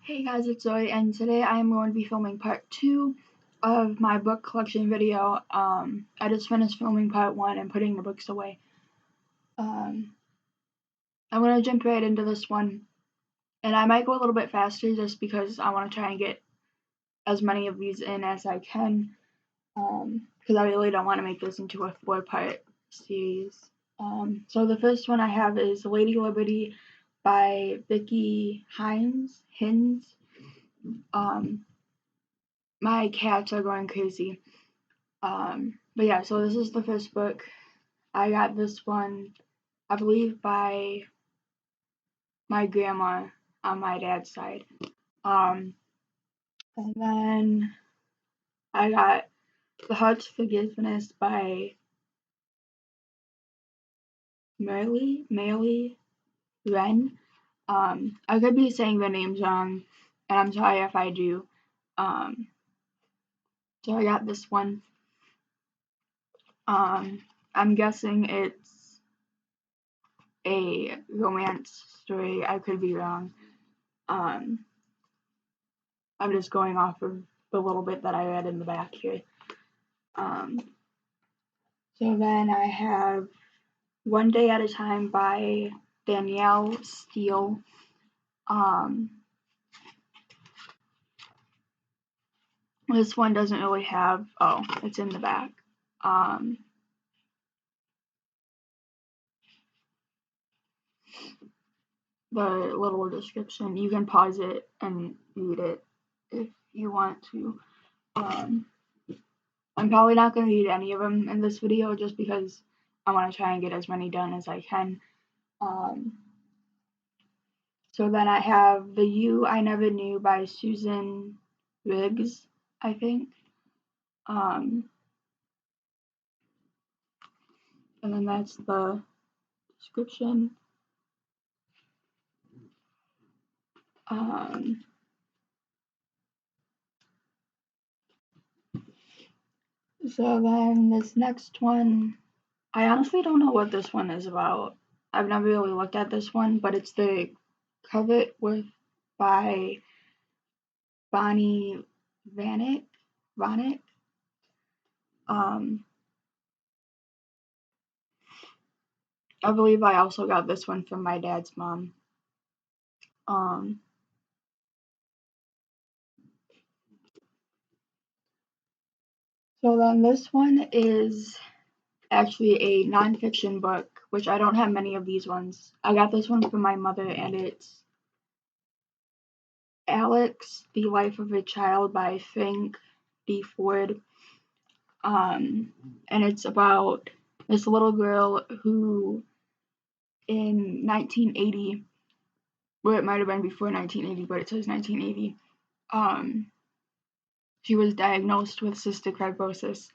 Hey guys, it's Zoe, and today I am going to be filming part 2 of my book collection video. I just finished filming part 1 and putting the books away. I'm going to jump right into this one, and I might go a little bit faster just because I want to try and get as many of these in as I can, because I really don't want to make this into a 4-part series. So the first one I have is Lady Liberty by Vicki Hines. My cats are going crazy. But yeah, so this is the first book. I got this one, I believe, by my grandma on my dad's side. And then I got The Heart's Forgiveness by Marley Wren. I could be saying the names wrong, and I'm sorry if I do. So I got this one. I'm guessing it's a romance story. I could be wrong. I'm just going off of the little bit that I read in the back here. So then I have One Day at a Time by Danielle Steele. This one doesn't really have, it's in the back. The little description, you can pause it and read it if you want to. I'm probably not going to read any of them in this video just because I want to try and get as many done as I can. So then I have The You I Never Knew by Susan Riggs, I think. And then that's the description. So then this next one, I honestly don't know what this one is about. I've never really looked at this one, but it's The Covet by Bonnie Vanick. I believe I also got this one from my dad's mom. So then this one is actually a nonfiction book, which I don't have many of these ones. I got this one from my mother, and it's Alex, The Life of a Child by Frank D. Ford. And it's about this little girl who in 1980, well, it might have been before 1980, but it says 1980, she was diagnosed with cystic fibrosis.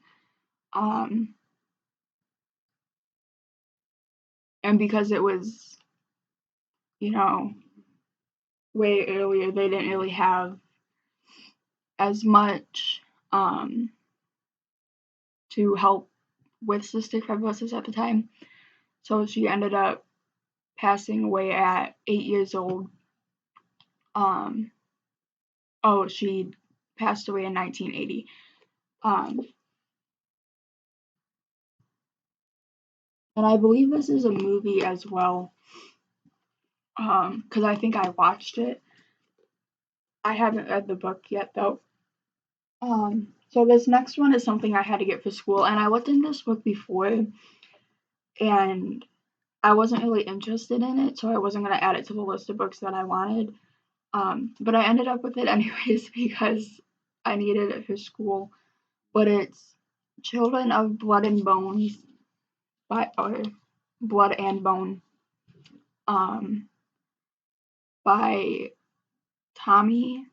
And because it was, way earlier, they didn't really have as much to help with cystic fibrosis at the time. So she ended up passing away at 8 years old. She passed away in 1980. And I believe this is a movie as well, because I think I watched it. I haven't read the book yet, though. So this next one is something I had to get for school, and I looked in this book before, and I wasn't really interested in it, so I wasn't going to add it to the list of books that I wanted. But I ended up with it anyways because I needed it for school. But it's Children of Blood and Bones Blood and Bone by Tommy.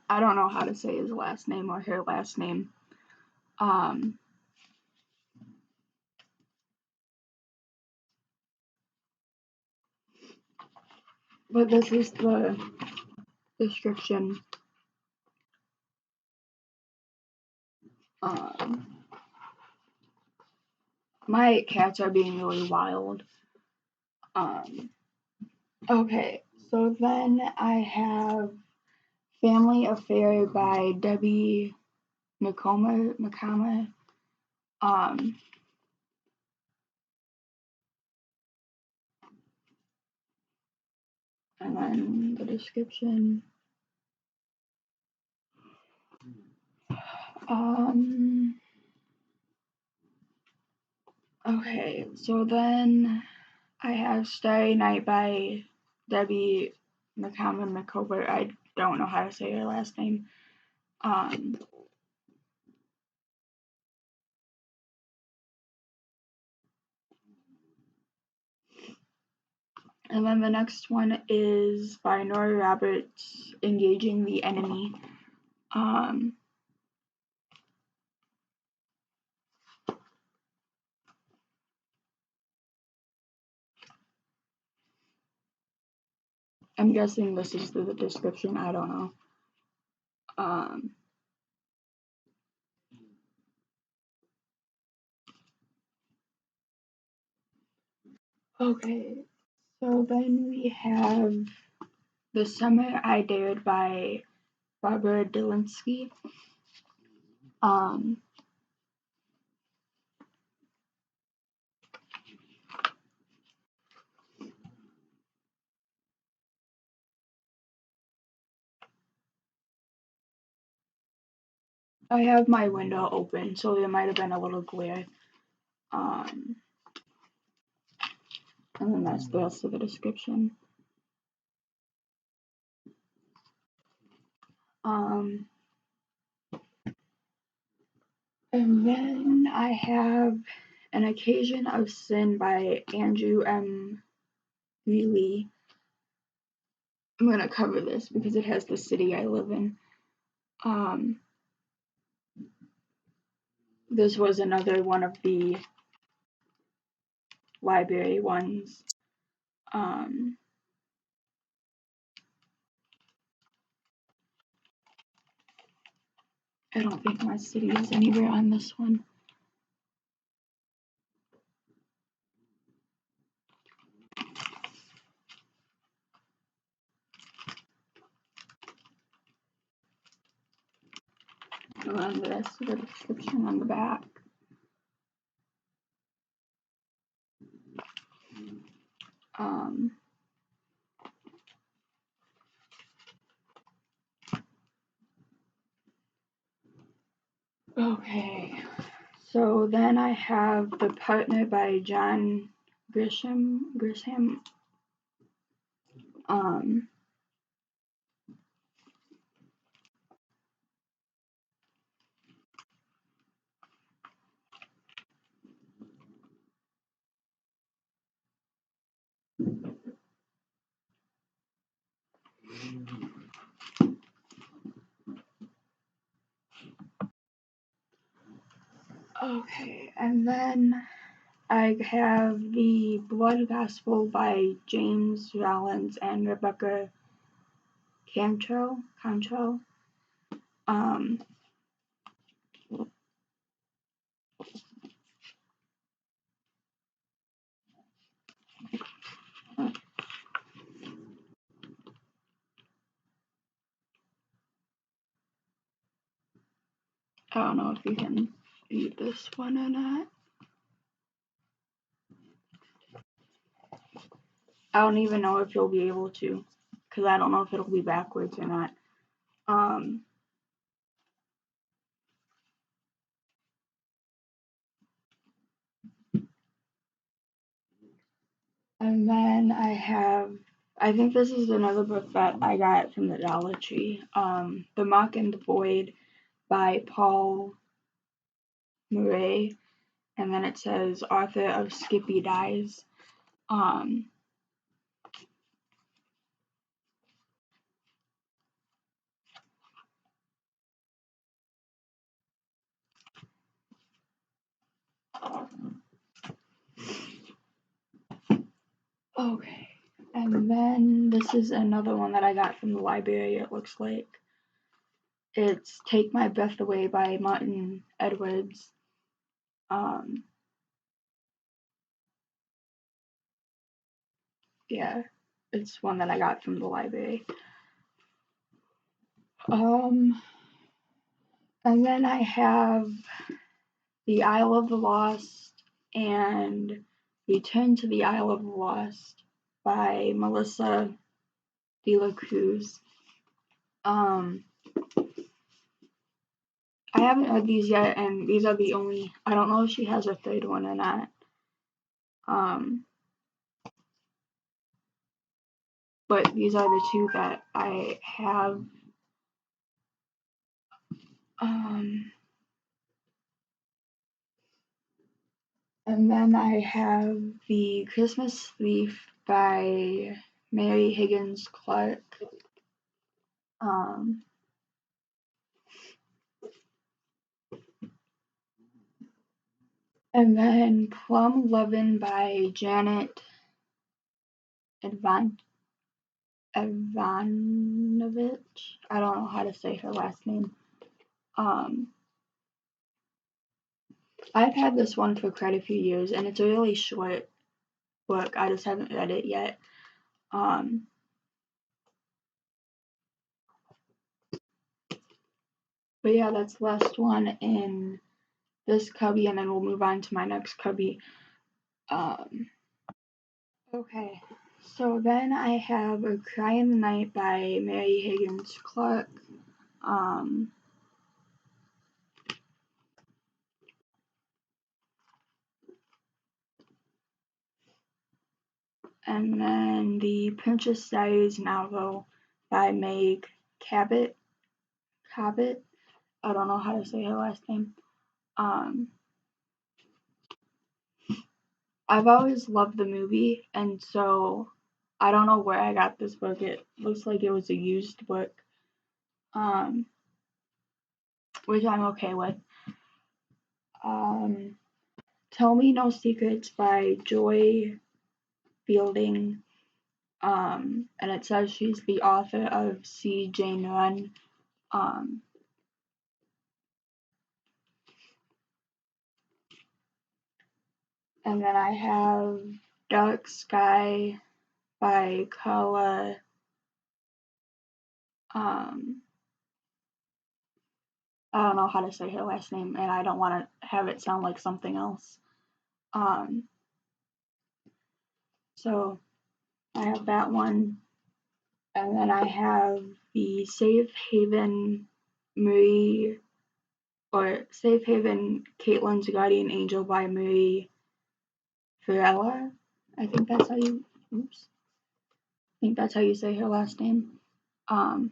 I don't know how to say his last name or her last name. But this is the description. My cats are being really wild. Okay, so then I have Family Affair by Debbie Makama. And then the description. Okay, so then I have Starry Night by Debbie McCover. I don't know how to say her last name. And then the next one is by Nora Roberts, Engaging the Enemy. I'm guessing this is the description. I don't know. Okay, so then we have The Summer I Dared by Barbara Delinsky. I have my window open, so there might have been a little glare. And then that's the rest of the description. And then I have An Occasion of Sin by Andrew M. Lee. I'm gonna cover this because it has the city I live in. This was another one of the library ones. I don't think my city is anywhere on this one. And then the rest of the description on the back. Okay, so then I have The Partner by John Grisham. Okay, and then I have The Blood Gospel by James Rollins and Rebecca Cantrell. I don't know if you can read this one or not. I don't even know if you'll be able to, because I don't know if it'll be backwards or not. And then I think this is another book that I got from the Dollar Tree. The Mock and the Void by Paul Murray. And then it says author of Skippy Dies. Okay, and then this is another one that I got from the library, it looks like. It's Take My Breath Away by Martin Edwards. yeah, it's one that I got from the library. And then I have The Isle of the Lost and Return to the Isle of the Lost by Melissa De La Cruz. I haven't read these yet, and these are the only. I don't know if she has a third one or not. But these are the two that I have. And then I have The Christmas Thief by Mary Higgins Clark. And then Plum Lovin' by Janet Ivanovich. I don't know how to say her last name. I've had this one for quite a few years, and it's a really short book. I just haven't read it yet. But yeah, that's the last one in this cubby, and then we'll move on to my next cubby. Okay, so then I have A Cry in the Night by Mary Higgins Clark. And then The Princess Diaries novel by Meg Cabot. I don't know how to say her last name. I've always loved the movie, and so I don't know where I got this book. It looks like it was a used book, which I'm okay with. Tell Me No Secrets by Joy Fielding, and it says she's the author of See Jane Run. And then I have Dark Sky by Carla. I don't know how to say her last name, and I don't want to have it sound like something else. So I have that one, and then I have the Safe Haven Marie, or Safe Haven Caitlin's Guardian Angel by Marie Fiorella. I think that's how you. Oops. I think that's how you say her last name. And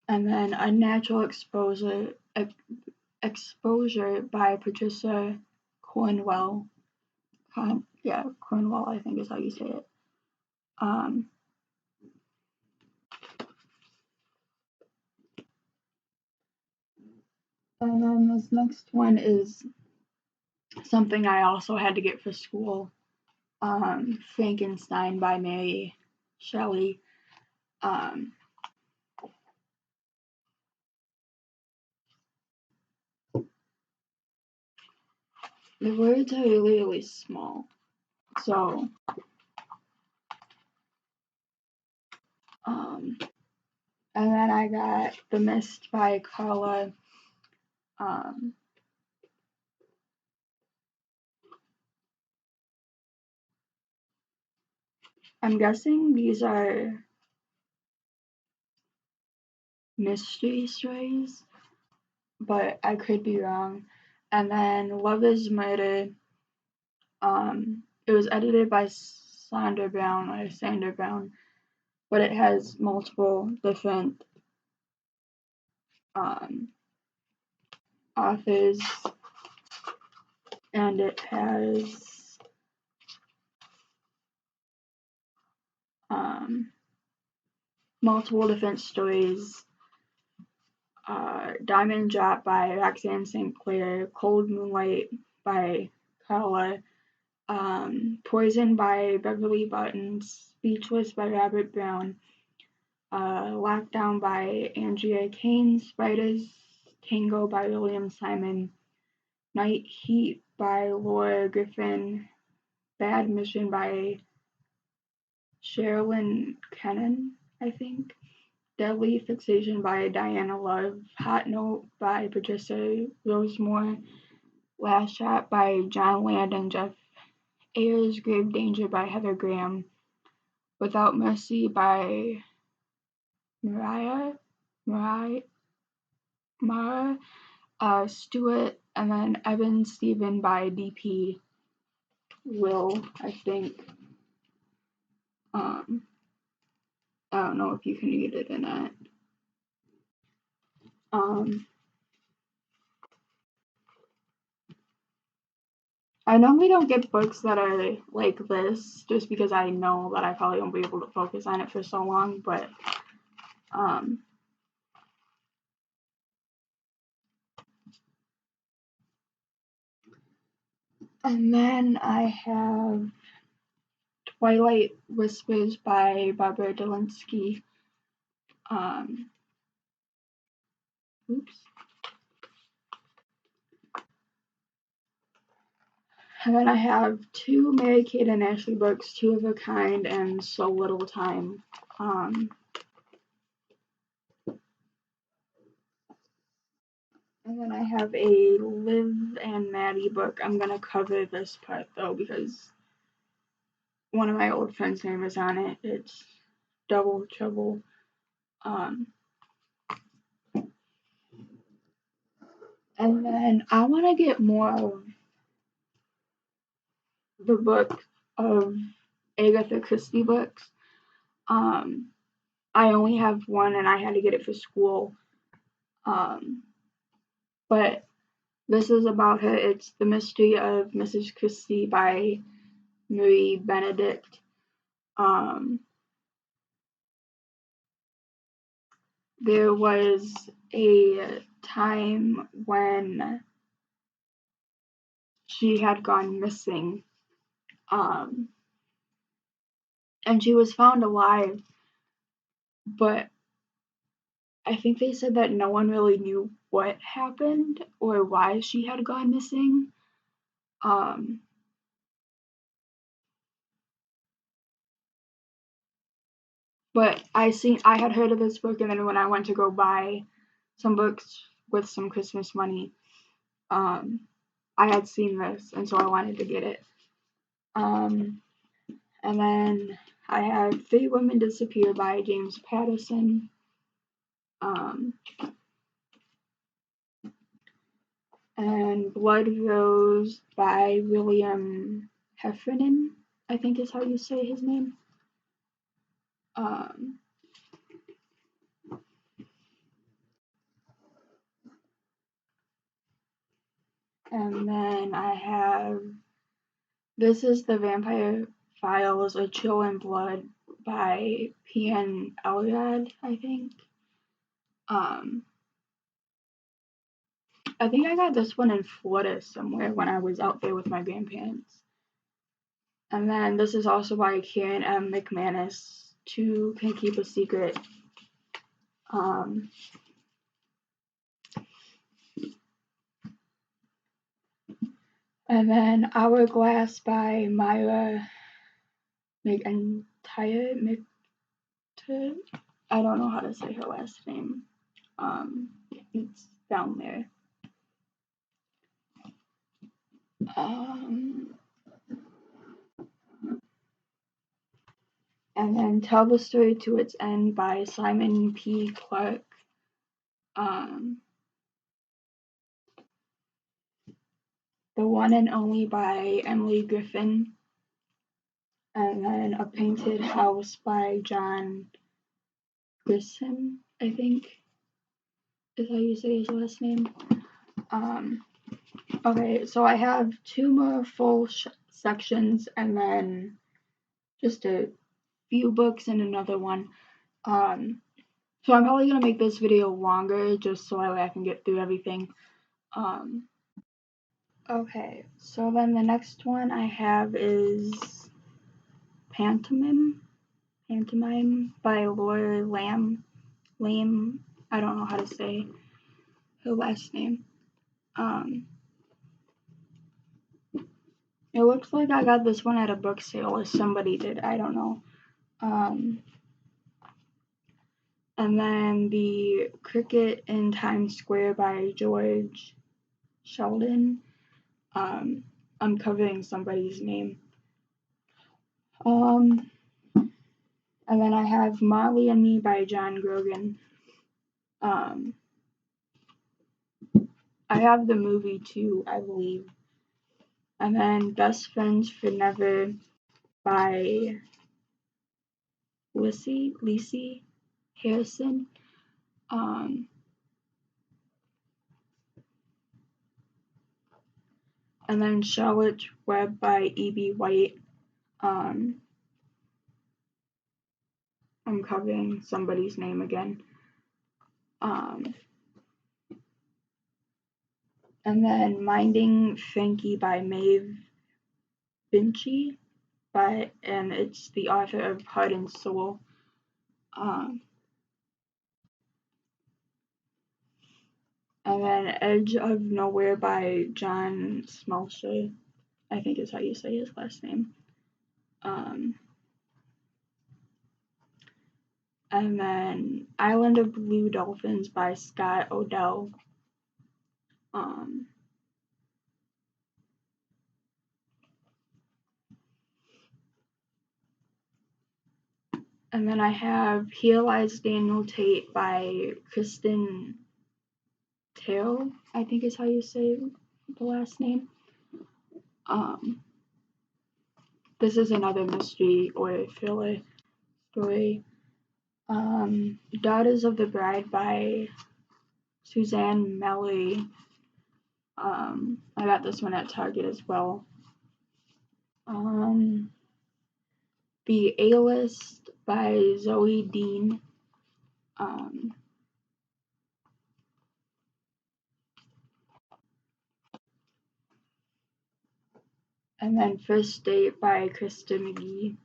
then Unnatural Exposure by Patricia Cornwell. Cornwell, I think is how you say it. And then this next one is something I also had to get for school. Frankenstein by Mary Shelley. The words are really, really small. So, and then I got The Mist by Carla. I'm guessing these are mystery stories, but I could be wrong. And then Love is Murder. It was edited by Sander Brown, but it has multiple different authors, and it has multiple different stories. Diamond Drop by Roxanne St. Clair, Cold Moonlight by Carla, Poison by Beverly Button, Speechless by Robert Brown, Lockdown by Andrea Kane, Spiders Tango by William Simon, Night Heat by Laura Griffin, Bad Mission by Sherilyn Kennan, I think, Deadly Fixation by Diana Love, Hot Note by Patricia Rosemore, Last Shot by John Land and Jeff Ayers, Grave Danger by Heather Graham, Without Mercy by Mara Stewart, and then Evan Stephen by DP Will, I think. I don't know if you can read it in that. I normally don't get books that are like this, just because I know that I probably won't be able to focus on it for so long, but and then I have Twilight Whispers by Barbara Delinsky. And then I have two Mary-Kate and Ashley books, Two of a Kind and So Little Time. And then I have a Liv and Maddie book. I'm gonna cover this part though because one of my old friends' name is on it. It's Double Trouble. And then I want to get more of the book of Agatha Christie books. I only have one and I had to get it for school. But this is about her. It's The Mystery of Mrs. Christie by Marie Benedict. There was a time when she had gone missing, and she was found alive, but I think they said that no one really knew what happened or why she had gone missing. But I had heard of this book, and then when I went to go buy some books with some Christmas money, I had seen this, and so I wanted to get it. And then I have Three Women Disappear by James Patterson. And Blood Rose by William Heffernan, I think is how you say his name. And then I have This is the Vampire Files, A Chill in Blood by P.N. Elliott, I think. I think I got this one in Florida somewhere when I was out there with my grandparents. And then this is also by Karen M. McManus, Two Can Keep a Secret. And then Hourglass by Myra McIntyre. I don't know how to say her last name. It's down there. And then Tell the Story to Its End by Simon P. Clark. The One and Only by Emily Griffin. And then A Painted House by John Grisham, I think is how you say his last name. Okay, so I have two more full sections and then just a few books and another one. So I'm probably gonna make this video longer just so I can get through everything. Okay, so then the next one I have is Pantomime by Laura Lamb. I don't know how to say her last name. It looks like I got this one at a book sale, or somebody did, I don't know. And then the Cricket in Times Square by George Sheldon. I'm covering somebody's name. And then I have Marley and Me by John Grogan. I have the movie too, I believe. And then Best Friends Forever by Lisi Harrison. And then Charlotte's Web by E.B. White. I'm covering somebody's name again. And then Minding Frankie by Maeve Binchy, and it's the author of Heart and Soul. And then Edge of Nowhere by John Smelcher, I think is how you say his last name. And then Island of Blue Dolphins by Scott Odell. And then I have Here Lies Daniel Tate by Kristen Tail, I think is how you say the last name. This is another mystery or thriller story. Daughters of the Bride by Suzanne Mallory. I got this one at Target as well. The A-List by Zoe Dean. And then First Date by Krista McGee.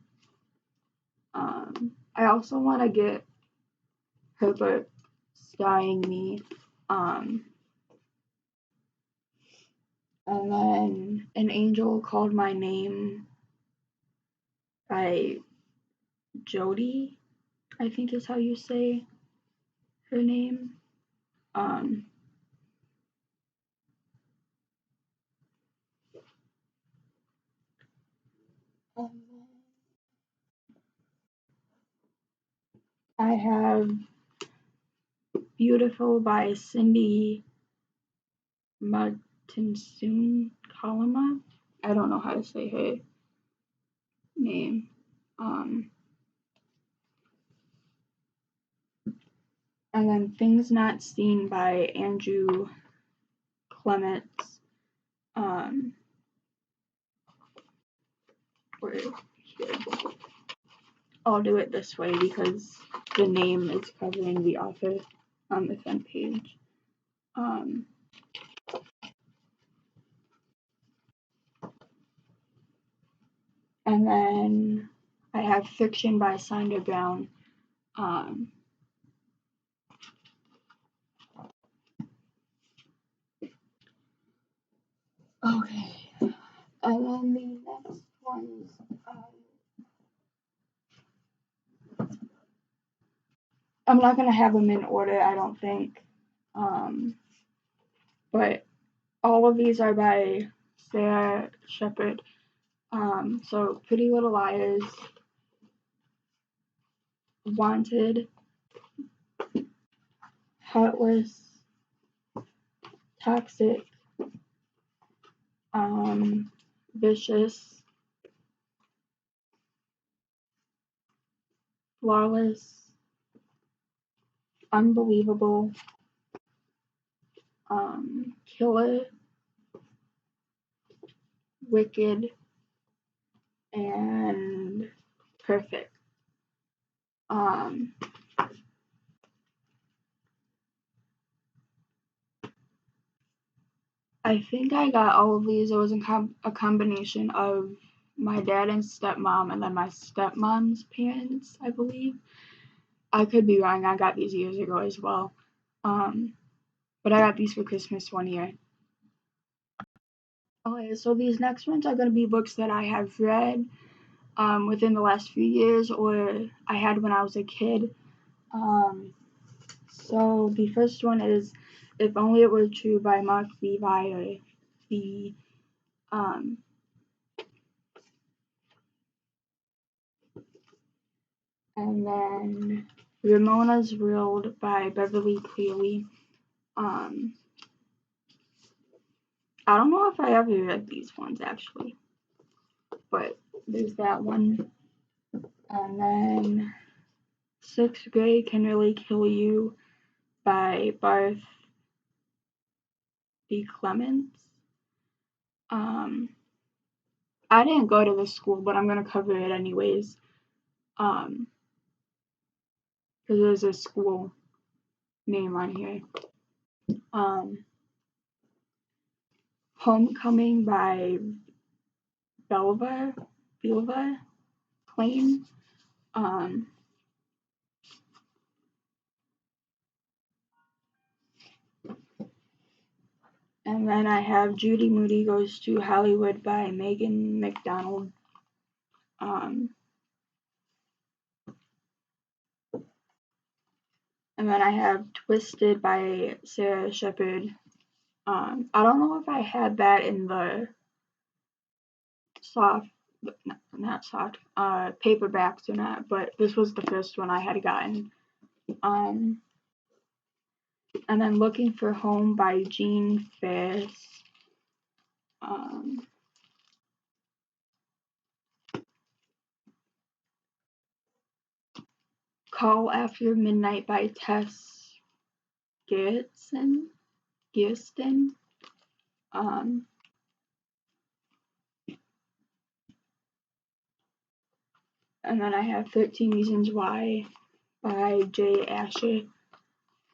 I also want to get her book, Starring Me. And then An Angel Called My Name by Jody, I think is how you say her name. I have Beautiful by Cindy Martinsoon Kalama. I don't know how to say her name. And then Things Not Seen by Andrew Clements. We're here. I'll do it this way because the name is covering the author on the front page. And then I have Fiction by Sandra Brown. Okay. And then the next ones, I'm not going to have them in order, I don't think. But all of these are by Sarah Shepard. So Pretty Little Liars, Wanted, Heartless, Toxic, Vicious, Flawless, Unbelievable, Killer, Wicked, and Perfect. I think I got all of these. It was a combination of my dad and stepmom, and then my stepmom's parents, I believe. I could be wrong. I got these years ago as well. But I got these for Christmas one year. Okay, so these next ones are going to be books that I have read within the last few years or I had when I was a kid. So the first one is If Only It Were True by Mark Levi or the and then Ramona's World by Beverly Cleary. I don't know if I ever read these ones actually, but there's that one. And then Sixth Grade Can Really Kill You by Barth D. Clements. I didn't go to this school, but I'm gonna cover it anyways. Because there's a school name on here. Homecoming by Belva Klein. And then I have Judy Moody Goes to Hollywood by Megan McDonald. And then I have Twisted by Sarah Shepard. I don't know if I had that in the not soft, paperbacks or not, but this was the first one I had gotten. And then Looking for Home by Jean Ferris. Call After Midnight by Tess Gerritsen. And then I have 13 Reasons Why by Jay Asher.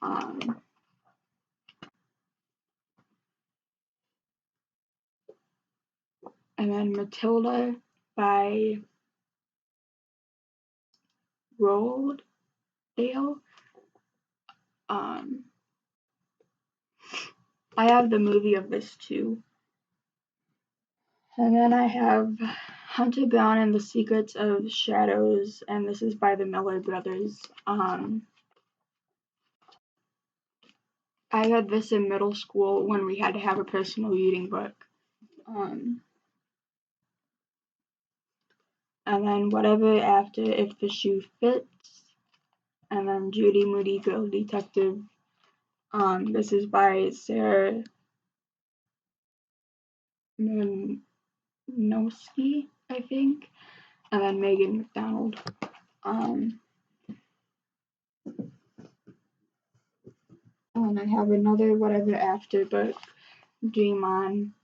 And then Matilda by Roald Dahl. I have the movie of this too. And then I have Hunter Brown and the Secrets of Shadows, and this is by the Miller Brothers. I read this in middle school when we had to have a personal reading book. And then Whatever After If the Shoe Fits. And then Judy Moody Girl Detective. This is by Sarah Mianowski, I think. And then Megan McDonald. And I have another Whatever After book, Dream On.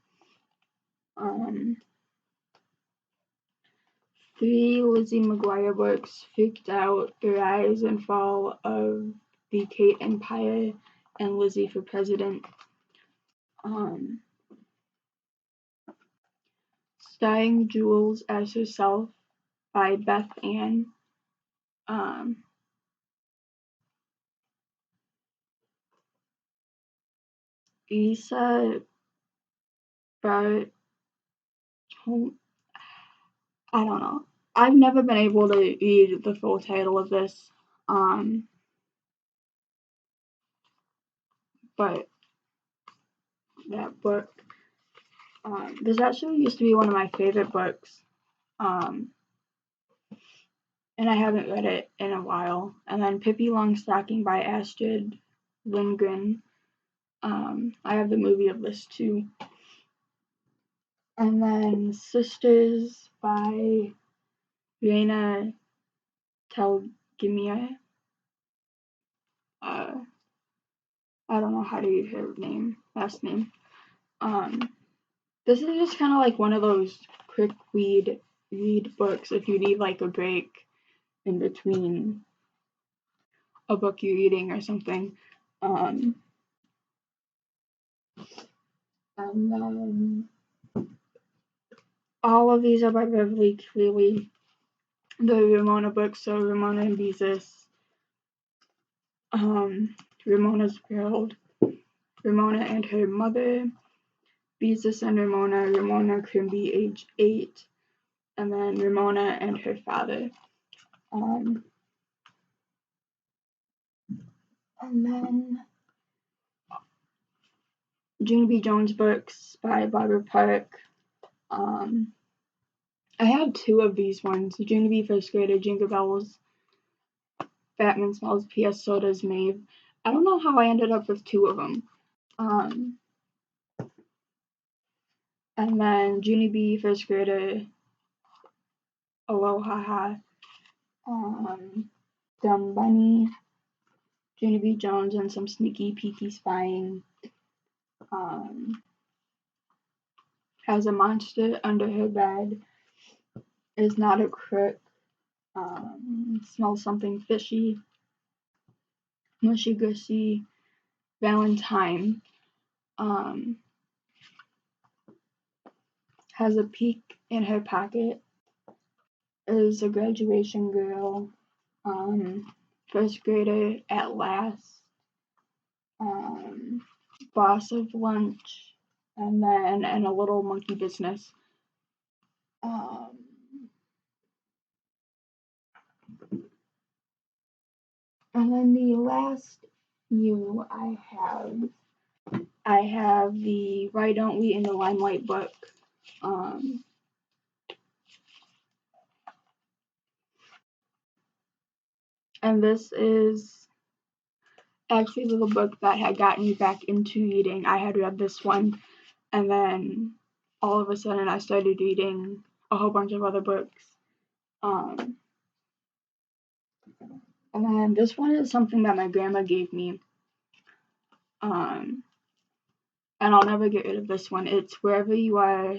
3 Lizzie McGuire books, Freaked Out, The Rise and Fall of the Kate Empire, and Lizzie for President. Starring Jules as herself by Beth Ann. Lisa Bart, I don't know. I've never been able to read the full title of this, but that book, this actually used to be one of my favorite books, and I haven't read it in a while. And then Pippi Longstocking by Astrid Lindgren. I have the movie of this too. And then Sisters by Raina Telgemeier. I don't know how to read her last name. This is just kind of like one of those quick read books if you need like a break in between a book you're reading or something. And then all of these are by Beverly Cleary. The Ramona books, so Ramona and Beezus, Ramona's World, Ramona and Her Mother, Beezus and Ramona. Ramona can be age 8, and then Ramona and her father. And then Junie B. Jones books by Barbara Park. I have 2 of these ones. Junie B. First Grader, Jingle Bells, Batman Smells, P.S. Soda's Maeve. I don't know how I ended up with 2 of them. And then Junie B. First Grader, Aloha, Dumb Bunny, Junie B. Jones, and some sneaky peeky spying. Has a monster under her bed. Is not a crook. Smells something fishy. Mushy gushy. Valentine. Has a peek in her pocket. Is a graduation girl. First grader at last. Boss of lunch. And then and a little monkey business. And then the last few I have the Why Don't We in the Limelight book. And this is actually the book that had gotten me back into reading. I had read this one, and then all of a sudden I started reading a whole bunch of other books. And then this one is something that my grandma gave me. And I'll never get rid of this one. It's Wherever You Are,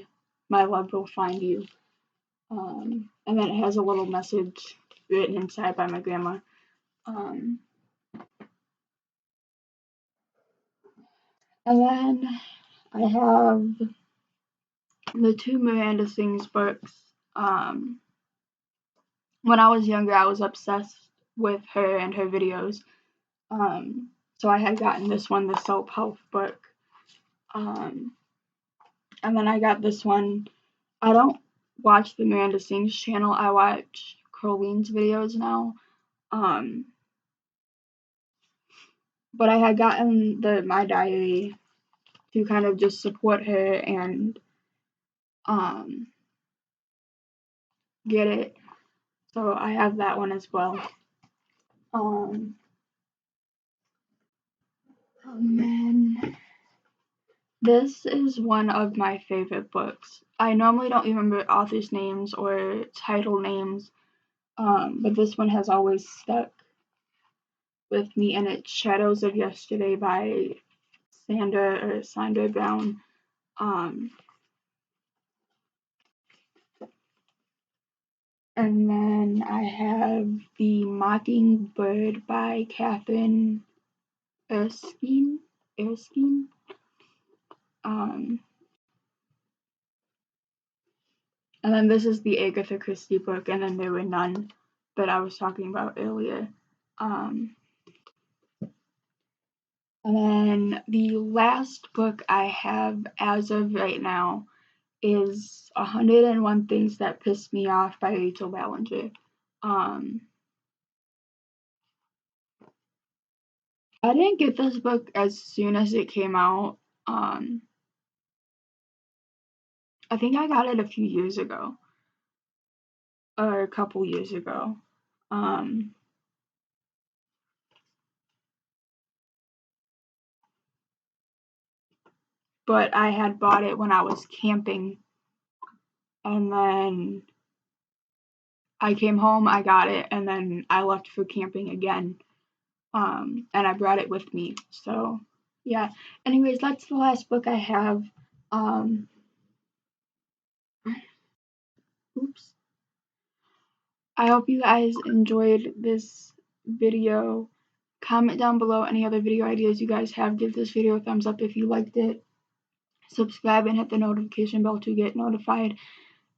My Love Will Find You. And then it has a little message written inside by my grandma. And then I have the 2 Miranda Sings books. When I was younger, I was obsessed with her and her videos. So I had gotten this one, the self-help book. And then I got this one. I don't watch the Miranda Sings channel. I watch Colene's videos now. But I had gotten the My Diary to kind of just support her and get it. So I have that one as well. And then this is one of my favorite books. I normally don't remember authors' names or title names, but this one has always stuck with me, and it's Shadows of Yesterday by Sandra Brown. And then I have The Mockingbird by Catherine Erskine. And then this is the Agatha Christie book, and then There Were None that I was talking about earlier. And then the last book I have as of right now is 101 Things That Pissed Me Off by Rachel Ballinger. I didn't get this book as soon as it came out. I think I got it a few years ago, or a couple years ago. But I had bought it when I was camping, and then I came home, I got it, and then I left for camping again. And I brought it with me. So, yeah. Anyways, that's the last book I have. Oops. I hope you guys enjoyed this video. Comment down below any other video ideas you guys have. Give this video a thumbs up if you liked it. Subscribe and hit the notification bell to get notified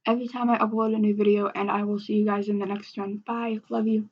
every time I upload a new video, and I will see you guys in the next one. Bye. Love you.